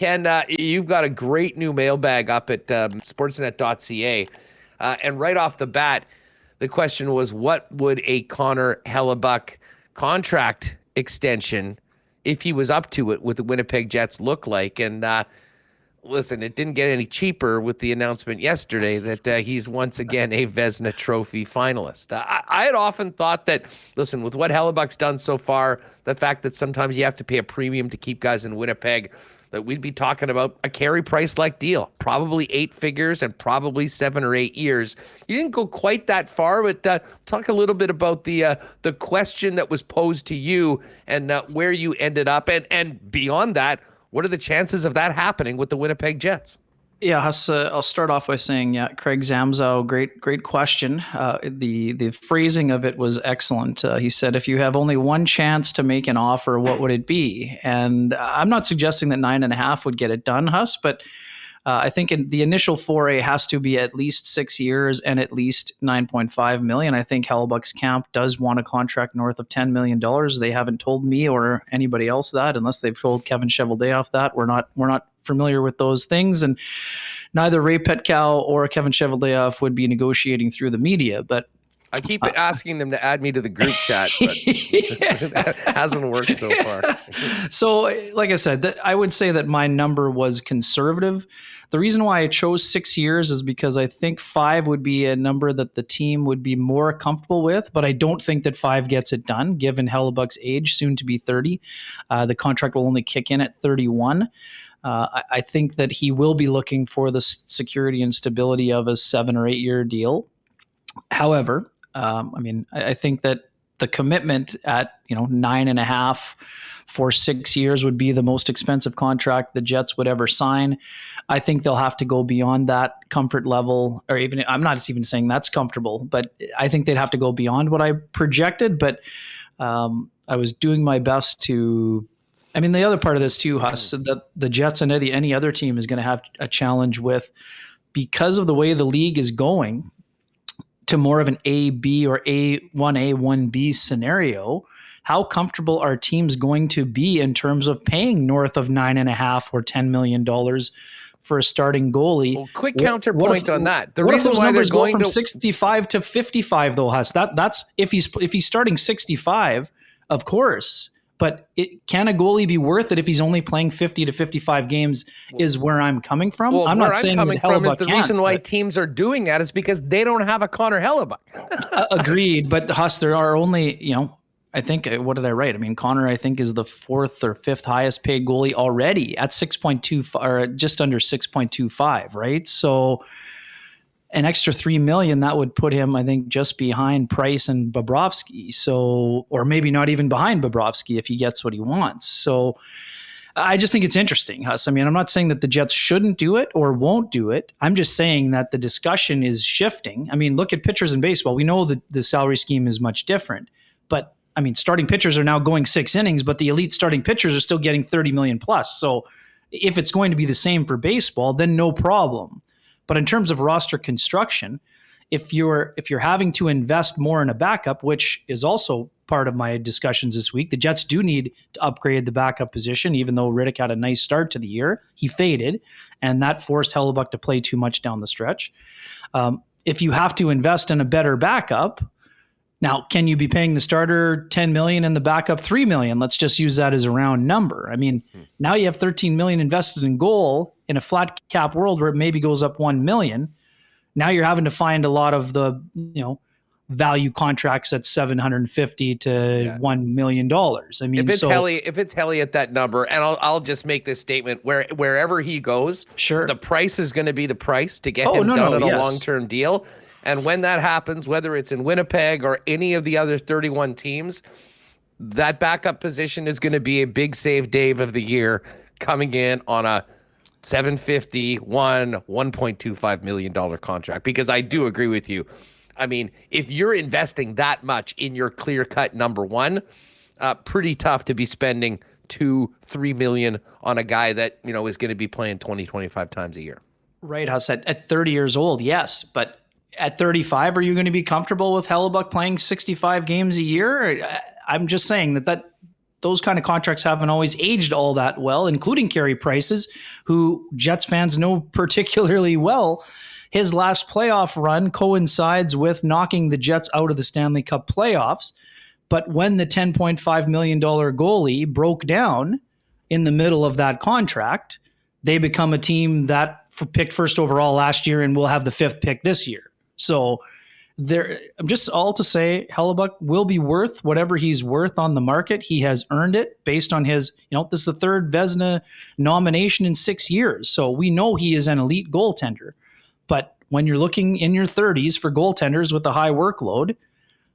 Ken, you've got a great new mailbag up at Sportsnet.ca. And right off the bat, the question was, what would a Connor Hellebuyck contract extension, if he was up to it, with the Winnipeg Jets look like? And listen, it didn't get any cheaper with the announcement yesterday that he's once again a Vezina Trophy finalist. I had often thought that, listen, with what Hellebuyck's done so far, the fact that sometimes you have to pay a premium to keep guys in Winnipeg, that we'd be talking about a Carey Price-like deal, probably 8 figures and probably 7 or 8 years. You didn't go quite that far, but talk a little bit about the question that was posed to you and where you ended up. And beyond that, what are the chances of that happening with the Winnipeg Jets? Yeah, Huss, I'll start off by saying, Craig Zamzow, great question. The phrasing of it was excellent. He said, if you have only one chance to make an offer, what would it be? And I'm not suggesting that 9.5 would get it done, Huss, but I think the initial foray has to be at least 6 years and at least $9.5 million. I think Hellebuyck's camp does want a contract north of $10 million. They haven't told me or anybody else that, unless they've told Kevin Cheveldayoff that. We're not familiar with those things, and neither Ray Petkow or Kevin Cheveldayoff would be negotiating through the media. But I keep asking them to add me to the group chat, but that hasn't worked so far. So, like I said, I would say that my number was conservative. The reason why I chose 6 years is because I think 5 would be a number that the team would be more comfortable with, but I don't think that 5 gets it done, given Hellebuyck's age, soon to be 30. The contract will only kick in at 31. I think that he will be looking for the security and stability of a 7 or 8 year deal. However, I think that the commitment at 9.5 for 6 years would be the most expensive contract the Jets would ever sign. I think they'll have to go beyond that comfort level, or even, I'm not even saying that's comfortable, but I think they'd have to go beyond what I projected. But I was doing my best to. The other part of this too, Huss, that the Jets and any other team is going to have a challenge with, because of the way the league is going to more of an A, B, or A1A, 1B scenario. How comfortable are teams going to be in terms of paying north of $9.5 or $10 million for a starting goalie? Well, quick counterpoint on that. The reason why numbers go from 65 to 55, though, Huss, that's if he's starting 65, of course. But can a goalie be worth it if he's only playing 50 to 55 games is where I'm coming from. Well, I'm not saying that Hellebuyck the reason why teams are doing that is because they don't have a Connor Hellebuyck. Agreed. But Huss, there are only, I think, what did I write? Connor, I think, is the 4th or 5th highest paid goalie already at 6.25 or just under 6.25, right? So an extra $3 million, that would put him, I think, just behind Price and Bobrovsky. So, or maybe not even behind Bobrovsky if he gets what he wants. So I just think it's interesting, Huss. I'm not saying that the Jets shouldn't do it or won't do it. I'm just saying that the discussion is shifting. Look at pitchers in baseball. We know that the salary scheme is much different, but starting pitchers are now going 6 innings, but the elite starting pitchers are still getting 30 million plus. So if it's going to be the same for baseball, then no problem. But in terms of roster construction, if you're having to invest more in a backup, which is also part of my discussions this week, the Jets do need to upgrade the backup position, even though Riddick had a nice start to the year. He faded, and that forced Hellebuyck to play too much down the stretch. If you have to invest in a better backup, now, can you be paying the starter $10 million and the backup $3 million? Let's just use that as a round number. Now you have $13 million invested in goal in a flat cap world where it maybe goes up $1 million. Now you're having to find a lot of the, value contracts at $750 to $1 million. If it's Helly at that number, and I'll just make this statement: wherever he goes, sure, the price is going to be the price to get him done on a long-term deal. And when that happens, whether it's in Winnipeg or any of the other 31 teams, that backup position is going to be a big save Dave of the year, coming in on a $1.25 million contract. Because I do agree with you. If you're investing that much in your clear-cut number one, pretty tough to be spending $2-3 million on a guy that is going to be playing 20-25 times a year. Right, Huss. At 30 years old, yes, but at 35, are you going to be comfortable with Hellebuyck playing 65 games a year? I'm just saying that those kind of contracts haven't always aged all that well, including Carey Price's, who Jets fans know particularly well. His last playoff run coincides with knocking the Jets out of the Stanley Cup playoffs. But when the $10.5 million goalie broke down in the middle of that contract, they become a team that picked first overall last year and will have the 5th pick this year. So I'm just all to say Hellebuyck will be worth whatever he's worth on the market. He has earned it based on his, this is the 3rd Vezina nomination in 6 years. So we know he is an elite goaltender. But when you're looking in your 30s for goaltenders with a high workload,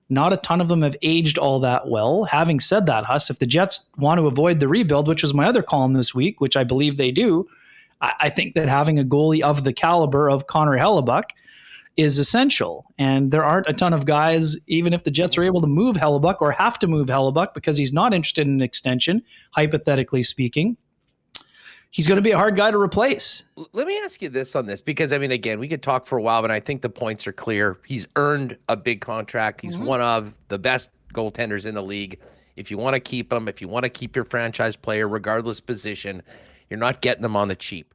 not a ton of them have aged all that well. Having said that, Huss, if the Jets want to avoid the rebuild, which was my other column this week, which I believe they do, I think that having a goalie of the caliber of Connor Hellebuyck is essential. And there aren't a ton of guys, even if the Jets are able to move Hellebuyck or have to move Hellebuyck because he's not interested in an extension, hypothetically speaking, he's going to be a hard guy to replace. Let me ask you this on this, because, again, we could talk for a while, but I think the points are clear. He's earned a big contract. He's one of the best goaltenders in the league. If you want to keep him, if you want to keep your franchise player, regardless position, you're not getting them on the cheap.